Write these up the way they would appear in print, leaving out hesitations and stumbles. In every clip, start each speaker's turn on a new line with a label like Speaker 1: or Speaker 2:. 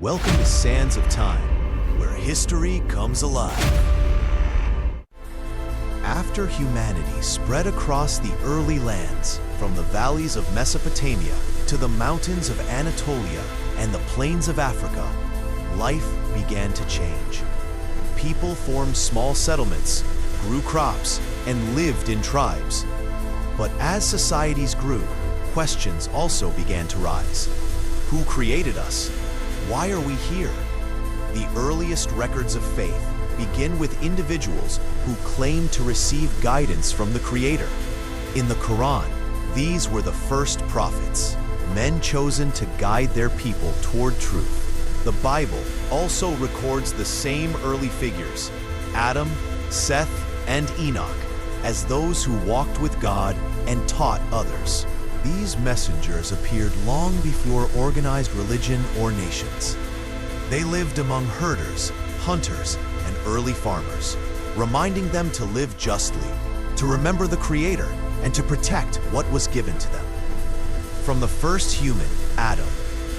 Speaker 1: Welcome to Sands of Time, where history comes alive. After humanity spread across the early lands, from the valleys of Mesopotamia to the mountains of Anatolia and the plains of Africa, life began to change. People formed small settlements, grew crops, and lived in tribes. But as societies grew, questions also began to rise. Who created us? Why are we here? The earliest records of faith begin with individuals who claim to receive guidance from the Creator. In the Quran, these were the first prophets, men chosen to guide their people toward truth. The Bible also records the same early figures, Adam, Seth, and Enoch, as those who walked with God and taught others. These messengers appeared long before organized religion or nations. They lived among herders, hunters, and early farmers, reminding them to live justly, to remember the Creator, and to protect what was given to them. From the first human, Adam,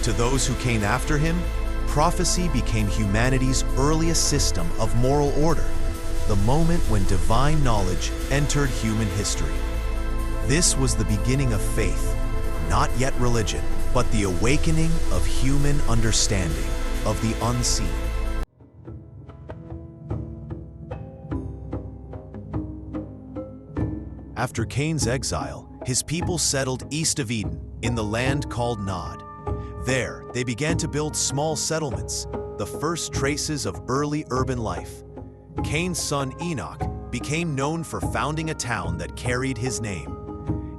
Speaker 1: to those who came after him, prophecy became humanity's earliest system of moral order, the moment when divine knowledge entered human history. This was the beginning of faith, not yet religion, but the awakening of human understanding of the unseen. After Cain's exile, his people settled east of Eden in the land called Nod. There, they began to build small settlements, the first traces of early urban life. Cain's son Enoch became known for founding a town that carried his name.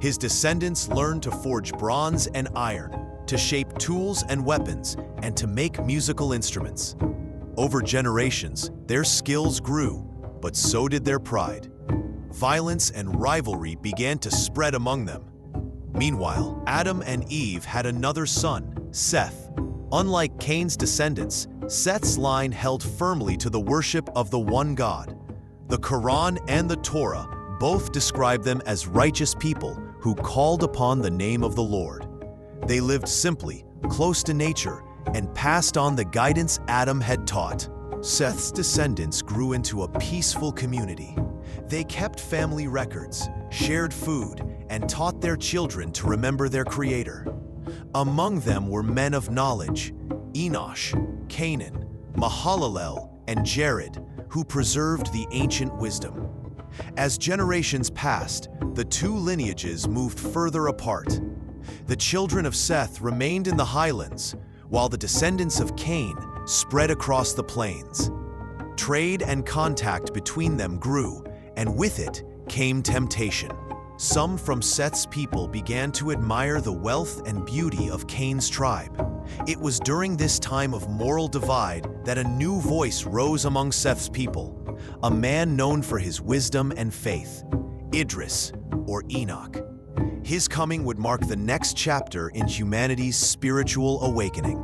Speaker 1: His descendants learned to forge bronze and iron, to shape tools and weapons, and to make musical instruments. Over generations, their skills grew, but so did their pride. Violence and rivalry began to spread among them. Meanwhile, Adam and Eve had another son, Seth. Unlike Cain's descendants, Seth's line held firmly to the worship of the one God. The Quran and the Torah both describe them as righteous people who called upon the name of the Lord. They lived simply, close to nature, and passed on the guidance Adam had taught. Seth's descendants grew into a peaceful community. They kept family records, shared food, and taught their children to remember their Creator. Among them were men of knowledge, Enoch, Canaan, Mahalalel, and Jared, who preserved the ancient wisdom. As generations passed, the two lineages moved further apart. The children of Seth remained in the highlands, while the descendants of Cain spread across the plains. Trade and contact between them grew, and with it came temptation. Some from Seth's people began to admire the wealth and beauty of Cain's tribe. It was during this time of moral divide that a new voice rose among Seth's people, a man known for his wisdom and faith, Idris, or Enoch. His coming would mark the next chapter in humanity's spiritual awakening.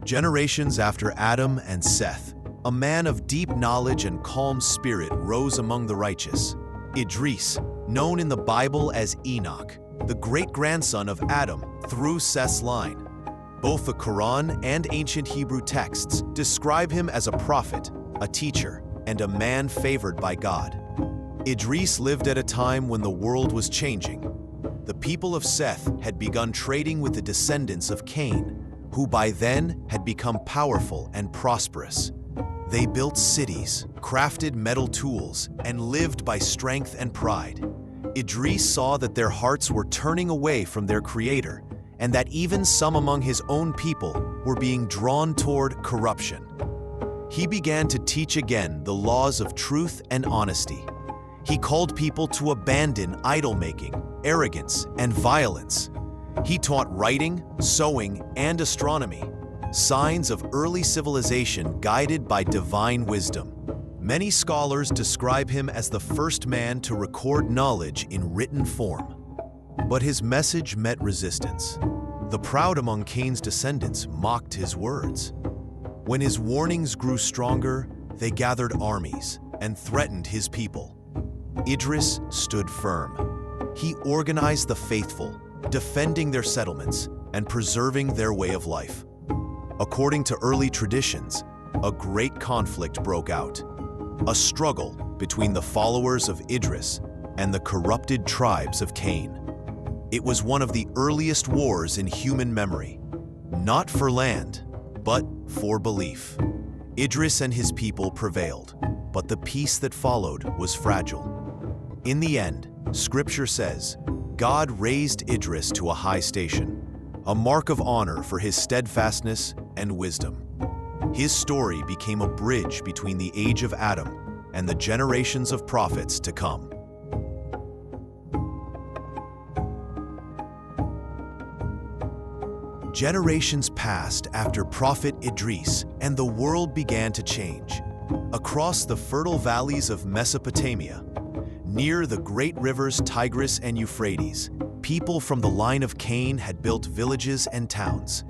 Speaker 1: Generations after Adam and Seth, a man of deep knowledge and calm spirit rose among the righteous. Idris, known in the Bible as Enoch, the great-grandson of Adam through Seth's line. Both the Quran and ancient Hebrew texts describe him as a prophet, a teacher, and a man favored by God. Idris lived at a time when the world was changing. The people of Seth had begun trading with the descendants of Cain, who by then had become powerful and prosperous. They built cities, crafted metal tools, and lived by strength and pride. Idris saw that their hearts were turning away from their Creator, and that even some among his own people were being drawn toward corruption. He began to teach again the laws of truth and honesty. He called people to abandon idol-making, arrogance, and violence. He taught writing, sewing, and astronomy, signs of early civilization guided by divine wisdom. Many scholars describe him as the first man to record knowledge in written form. But his message met resistance. The proud among Cain's descendants mocked his words. When his warnings grew stronger, they gathered armies and threatened his people. Idris stood firm. He organized the faithful, defending their settlements and preserving their way of life. According to early traditions, a great conflict broke out, a struggle between the followers of Idris and the corrupted tribes of Cain. It was one of the earliest wars in human memory, not for land, but for belief. Idris and his people prevailed, but the peace that followed was fragile. In the end, Scripture says, God raised Idris to a high station, a mark of honor for his steadfastness and wisdom. His story became a bridge between the age of Adam and the generations of prophets to come. Generations passed after Prophet Idris, and the world began to change. Across the fertile valleys of Mesopotamia, near the great rivers Tigris and Euphrates, people from the line of Cain had built villages and towns.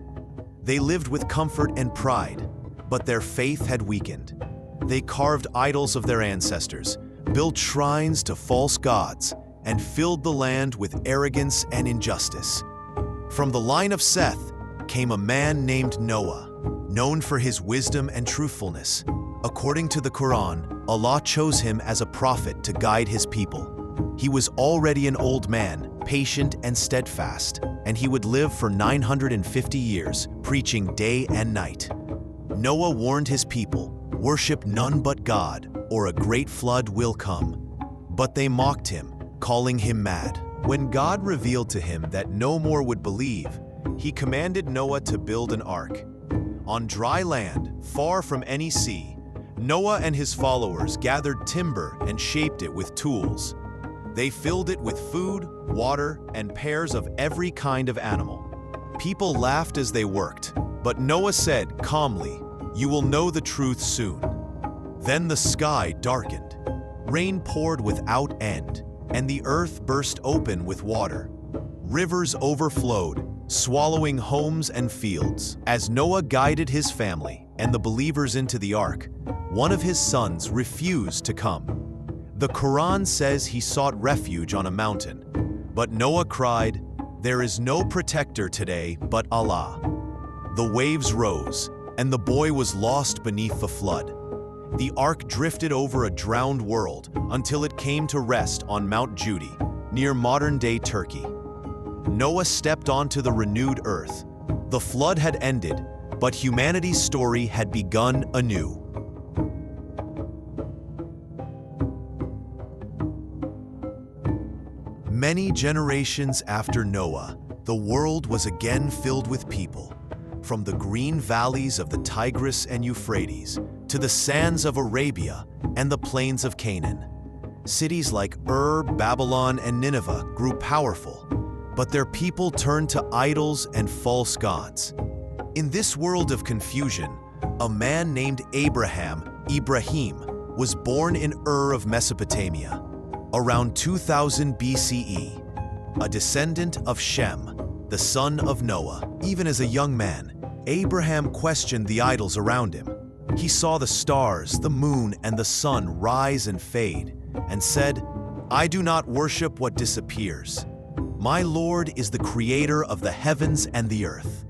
Speaker 1: They lived with comfort and pride, but their faith had weakened. They carved idols of their ancestors, built shrines to false gods, and filled the land with arrogance and injustice. From the line of Seth came a man named Noah, known for his wisdom and truthfulness. According to the Quran, Allah chose him as a prophet to guide his people. He was already an old man, patient and steadfast, and he would live for 950 years, preaching day and night. Noah warned his people, "Worship none but God, or a great flood will come." But they mocked him, calling him mad. When God revealed to him that no more would believe, he commanded Noah to build an ark. On dry land, far from any sea, Noah and his followers gathered timber and shaped it with tools. They filled it with food, water, and pairs of every kind of animal. People laughed as they worked, but Noah said calmly, "You will know the truth soon." Then the sky darkened. Rain poured without end, and the earth burst open with water. Rivers overflowed, swallowing homes and fields. As Noah guided his family and the believers into the ark, one of his sons refused to come. The Quran says he sought refuge on a mountain, but Noah cried, "There is no protector today but Allah." The waves rose, and the boy was lost beneath the flood. The ark drifted over a drowned world until it came to rest on Mount Judy, near modern-day Turkey. Noah stepped onto the renewed earth. The flood had ended, but humanity's story had begun anew. Many generations after Noah, the world was again filled with people. From the green valleys of the Tigris and Euphrates to the sands of Arabia and the plains of Canaan. Cities like Ur, Babylon, and Nineveh grew powerful, but their people turned to idols and false gods. In this world of confusion, a man named Ibrahim, was born in Ur of Mesopotamia, around 2000 BCE, a descendant of Shem, the son of Noah. Even as a young man, Abraham questioned the idols around him. He saw the stars, the moon, and the sun rise and fade, and said, "I do not worship what disappears. My Lord is the creator of the heavens and the earth."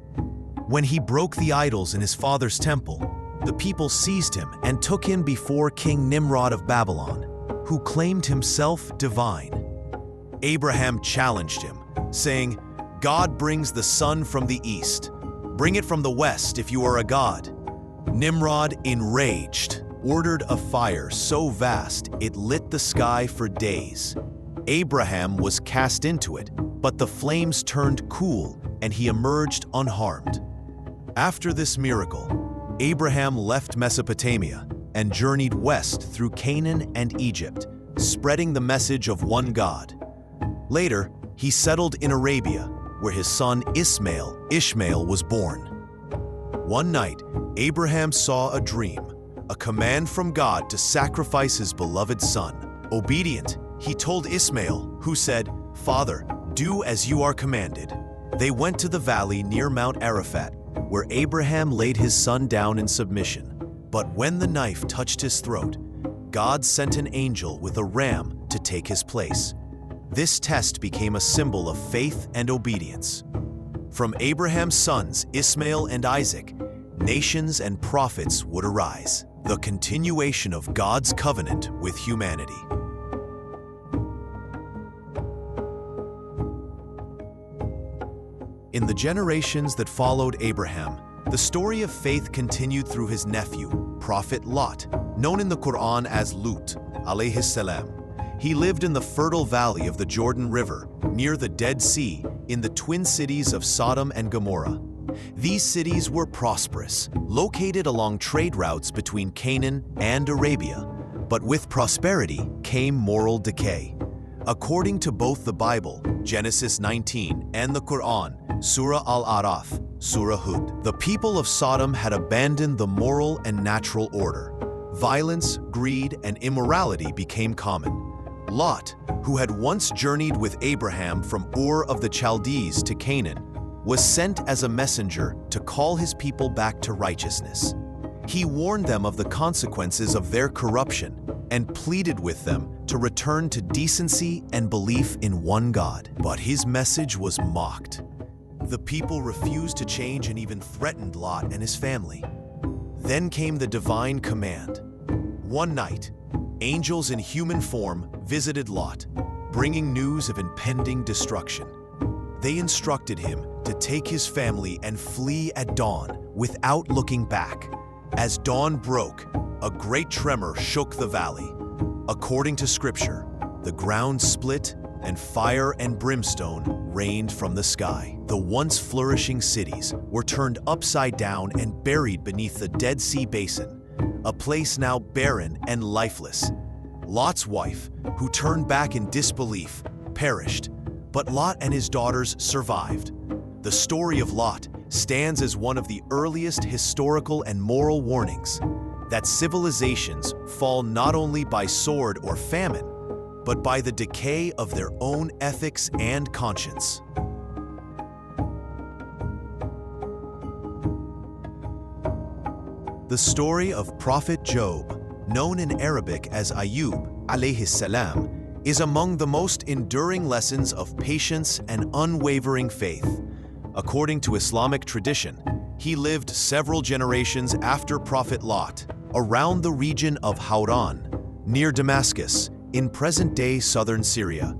Speaker 1: When he broke the idols in his father's temple, the people seized him and took him before King Nimrod of Babylon, who claimed himself divine. Abraham challenged him, saying, "God brings the sun from the east. Bring it from the west if you are a god." Nimrod, enraged, ordered a fire so vast it lit the sky for days. Abraham was cast into it, but the flames turned cool and he emerged unharmed. After this miracle, Abraham left Mesopotamia and journeyed west through Canaan and Egypt, spreading the message of one God. Later, he settled in Arabia, where his son Ishmael was born. One night, Abraham saw a dream, a command from God to sacrifice his beloved son. Obedient, he told Ishmael, who said, "Father, do as you are commanded." They went to the valley near Mount Arafat, where Abraham laid his son down in submission. But when the knife touched his throat, God sent an angel with a ram to take his place. This test became a symbol of faith and obedience. From Abraham's sons, Ishmael and Isaac, nations and prophets would arise, the continuation of God's covenant with humanity. In the generations that followed Abraham, the story of faith continued through his nephew, Prophet Lot, known in the Quran as Lut, alayhi salam. He lived in the fertile valley of the Jordan River, near the Dead Sea, in the twin cities of Sodom and Gomorrah. These cities were prosperous, located along trade routes between Canaan and Arabia. But with prosperity came moral decay. According to both the Bible, Genesis 19, and the Quran, Surah Al-Araf, Surah Hud, the people of Sodom had abandoned the moral and natural order. Violence, greed, and immorality became common. Lot, who had once journeyed with Abraham from Ur of the Chaldees to Canaan, was sent as a messenger to call his people back to righteousness. He warned them of the consequences of their corruption and pleaded with them to return to decency and belief in one God. But his message was mocked. The people refused to change and even threatened Lot and his family. Then came the divine command. One night, angels in human form visited Lot, bringing news of impending destruction. They instructed him to take his family and flee at dawn without looking back. As dawn broke, a great tremor shook the valley. According to Scripture, the ground split and fire and brimstone rained from the sky. The once flourishing cities were turned upside down and buried beneath the Dead Sea Basin, a place now barren and lifeless. Lot's wife, who turned back in disbelief, perished, but Lot and his daughters survived. The story of Lot stands as one of the earliest historical and moral warnings that civilizations fall not only by sword or famine, but by the decay of their own ethics and conscience. The story of Prophet Job, known in Arabic as Ayub alayhi salam, is among the most enduring lessons of patience and unwavering faith. According to Islamic tradition, he lived several generations after Prophet Lot, around the region of Hauran, near Damascus, in present-day southern Syria.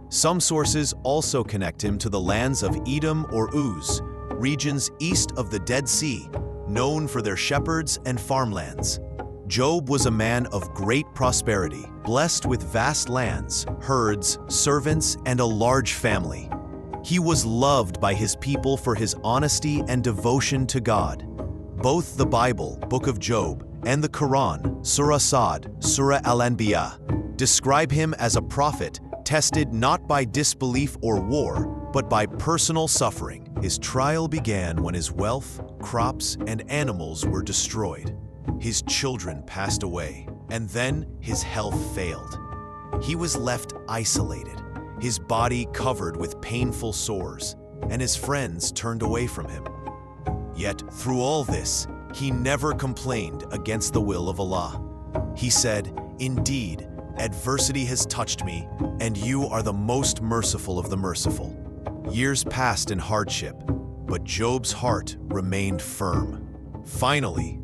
Speaker 1: Some sources also connect him to the lands of Edom or Uz, regions east of the Dead Sea, known for their shepherds and farmlands. Job was a man of great prosperity, blessed with vast lands, herds, servants, and a large family. He was loved by his people for his honesty and devotion to God. Both the Bible, Book of Job, and the Quran, Surah Sad, Surah Al-Anbiya, describe him as a prophet tested not by disbelief or war, but by personal suffering. His trial began when his wealth, crops, and animals were destroyed. His children passed away, and then his health failed. He was left isolated, his body covered with painful sores, and his friends turned away from him. Yet, through all this, he never complained against the will of Allah. He said, "Indeed, adversity has touched me, and you are the most merciful of the merciful." Years passed in hardship, but Job's heart remained firm. Finally,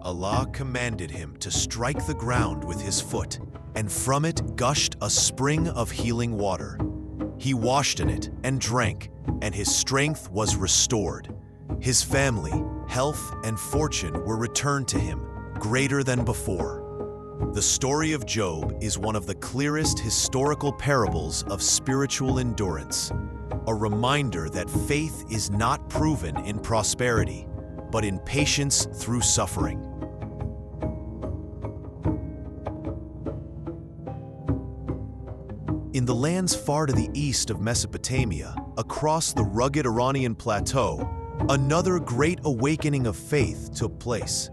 Speaker 1: Allah commanded him to strike the ground with his foot, and from it gushed a spring of healing water. He washed in it and drank, and his strength was restored. His family, health, and fortune were returned to him, greater than before. The story of Job is one of the clearest historical parables of spiritual endurance, a reminder that faith is not proven in prosperity, but in patience through suffering. In the lands far to the east of Mesopotamia, across the rugged Iranian plateau, another great awakening of faith took place.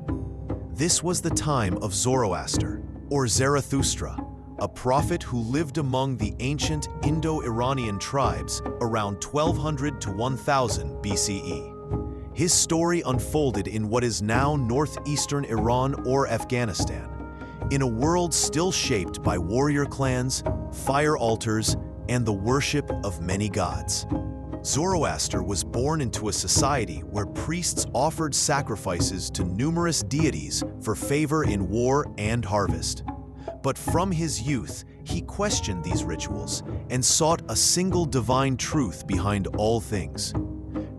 Speaker 1: This was the time of Zoroaster, or Zarathustra, a prophet who lived among the ancient Indo-Iranian tribes around 1200 to 1000 BCE. His story unfolded in what is now northeastern Iran or Afghanistan, in a world still shaped by warrior clans, fire altars, and the worship of many gods. Zoroaster was born into a society where priests offered sacrifices to numerous deities for favor in war and harvest. But from his youth, he questioned these rituals and sought a single divine truth behind all things.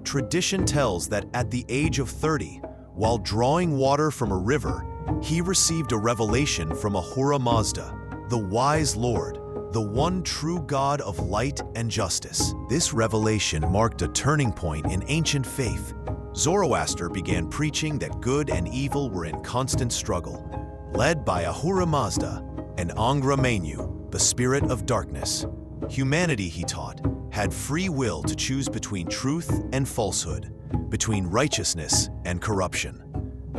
Speaker 1: Tradition tells that at the age of 30, while drawing water from a river, he received a revelation from Ahura Mazda, the wise Lord, the one true God of light and justice. This revelation marked a turning point in ancient faith. Zoroaster began preaching that good and evil were in constant struggle. Led by Ahura Mazda and Angra Mainyu, the spirit of darkness, humanity, he taught, had free will to choose between truth and falsehood, between righteousness and corruption.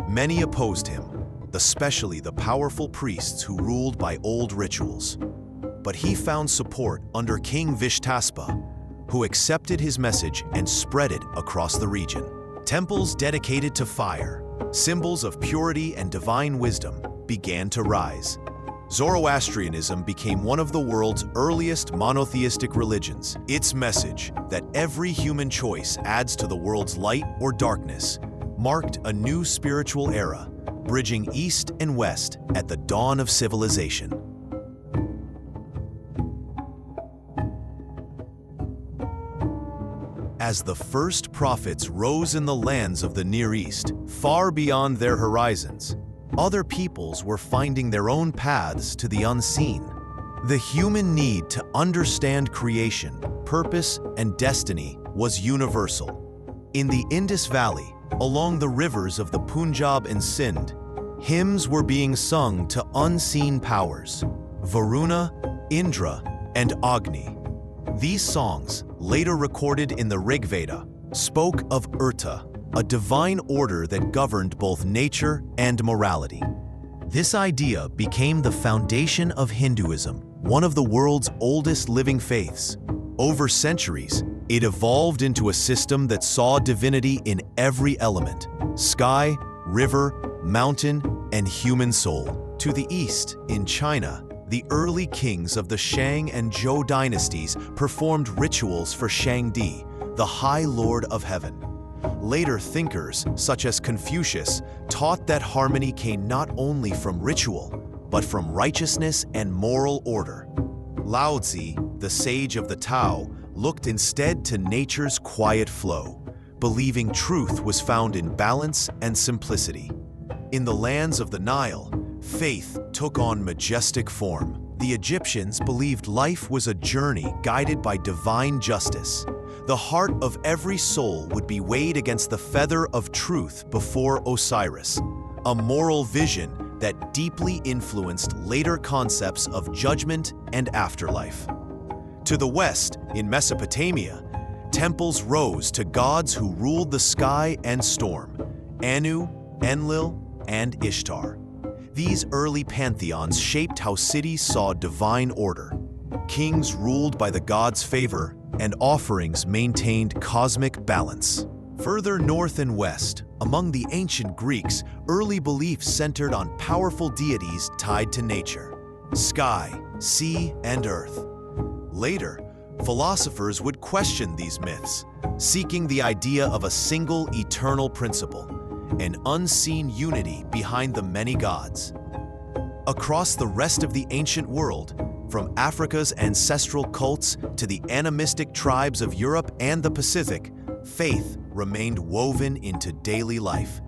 Speaker 1: Many opposed him, especially the powerful priests who ruled by old rituals. But he found support under King Vishtaspa, who accepted his message and spread it across the region. Temples dedicated to fire, symbols of purity and divine wisdom, began to rise. Zoroastrianism became one of the world's earliest monotheistic religions. Its message that every human choice adds to the world's light or darkness marked a new spiritual era, bridging East and West at the dawn of civilization. As the first prophets rose in the lands of the Near East, far beyond their horizons, other peoples were finding their own paths to the unseen. The human need to understand creation, purpose, and destiny was universal. In the Indus Valley, along the rivers of the Punjab and Sindh, hymns were being sung to unseen powers, Varuna, Indra, and Agni. These songs, later recorded in the Rig Veda, spoke of Urta, a divine order that governed both nature and morality. This idea became the foundation of Hinduism, one of the world's oldest living faiths. Over centuries, it evolved into a system that saw divinity in every element: sky, river, mountain, and human soul. To the east, in China, the early kings of the Shang and Zhou dynasties performed rituals for Shangdi, the High Lord of Heaven. Later thinkers, such as Confucius, taught that harmony came not only from ritual, but from righteousness and moral order. Lao Tzu, the sage of the Tao, looked instead to nature's quiet flow, believing truth was found in balance and simplicity. In the lands of the Nile, faith took on majestic form. The Egyptians believed life was a journey guided by divine justice. The heart of every soul would be weighed against the feather of truth before Osiris, a moral vision that deeply influenced later concepts of judgment and afterlife. To the west, in Mesopotamia, temples rose to gods who ruled the sky and storm: Anu, Enlil, and Ishtar. These early pantheons shaped how cities saw divine order. Kings ruled by the gods' favor, and offerings maintained cosmic balance. Further north and west, among the ancient Greeks, early beliefs centered on powerful deities tied to nature: sky, sea, and earth. Later, philosophers would question these myths, seeking the idea of a single eternal principle, an unseen unity behind the many gods. Across the rest of the ancient world, from Africa's ancestral cults to the animistic tribes of Europe and the Pacific, faith remained woven into daily life.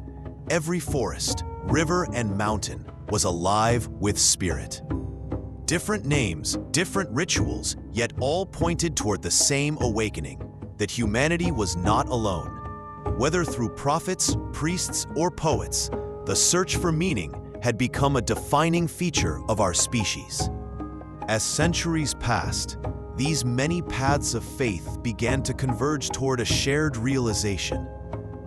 Speaker 1: Every forest, river, and mountain was alive with spirit. Different names, different rituals, yet all pointed toward the same awakening, that humanity was not alone. Whether through prophets, priests, or poets, the search for meaning had become a defining feature of our species. As centuries passed, these many paths of faith began to converge toward a shared realization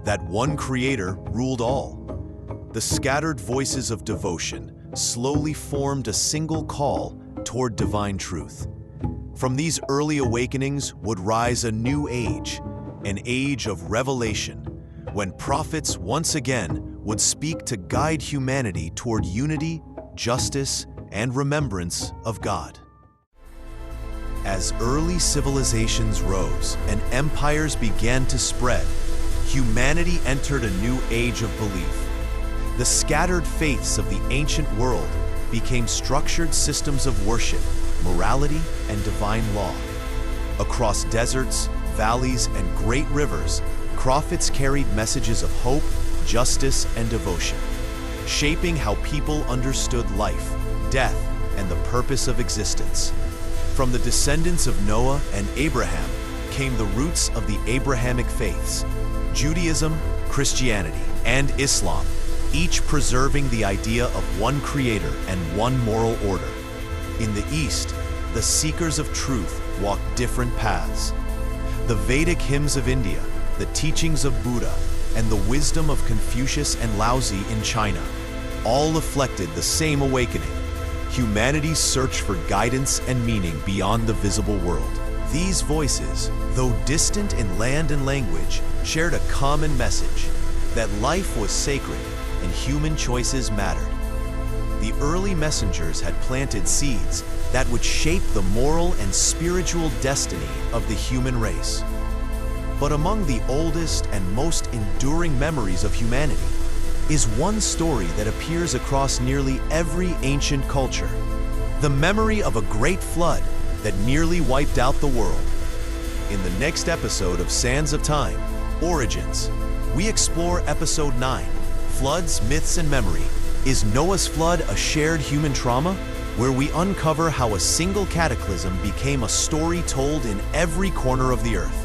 Speaker 1: that one creator ruled all. The scattered voices of devotion slowly formed a single call toward divine truth. From these early awakenings would rise a new age, an age of revelation, when prophets once again would speak to guide humanity toward unity, justice, and remembrance of God. As early civilizations rose and empires began to spread, humanity entered a new age of belief. The scattered faiths of the ancient world became structured systems of worship, morality, and divine law. Across deserts, valleys, and great rivers, prophets carried messages of hope, justice, and devotion, shaping how people understood life, death, and the purpose of existence. From the descendants of Noah and Abraham came the roots of the Abrahamic faiths, Judaism, Christianity, and Islam, each preserving the idea of one creator and one moral order. In the East, the seekers of truth walked different paths. The Vedic hymns of India, the teachings of Buddha, and the wisdom of Confucius and Laozi in China all reflected the same awakening, humanity's search for guidance and meaning beyond the visible world. These voices, though distant in land and language, shared a common message: that life was sacred and human choices mattered. The early messengers had planted seeds that would shape the moral and spiritual destiny of the human race. But among the oldest and most enduring memories of humanity is one story that appears across nearly every ancient culture: the memory of a great flood that nearly wiped out the world. In the next episode of Sands of Time, Origins, we explore Episode 9, Floods, Myths, and Memory. Is Noah's flood a shared human trauma? Where we uncover how a single cataclysm became a story told in every corner of the earth.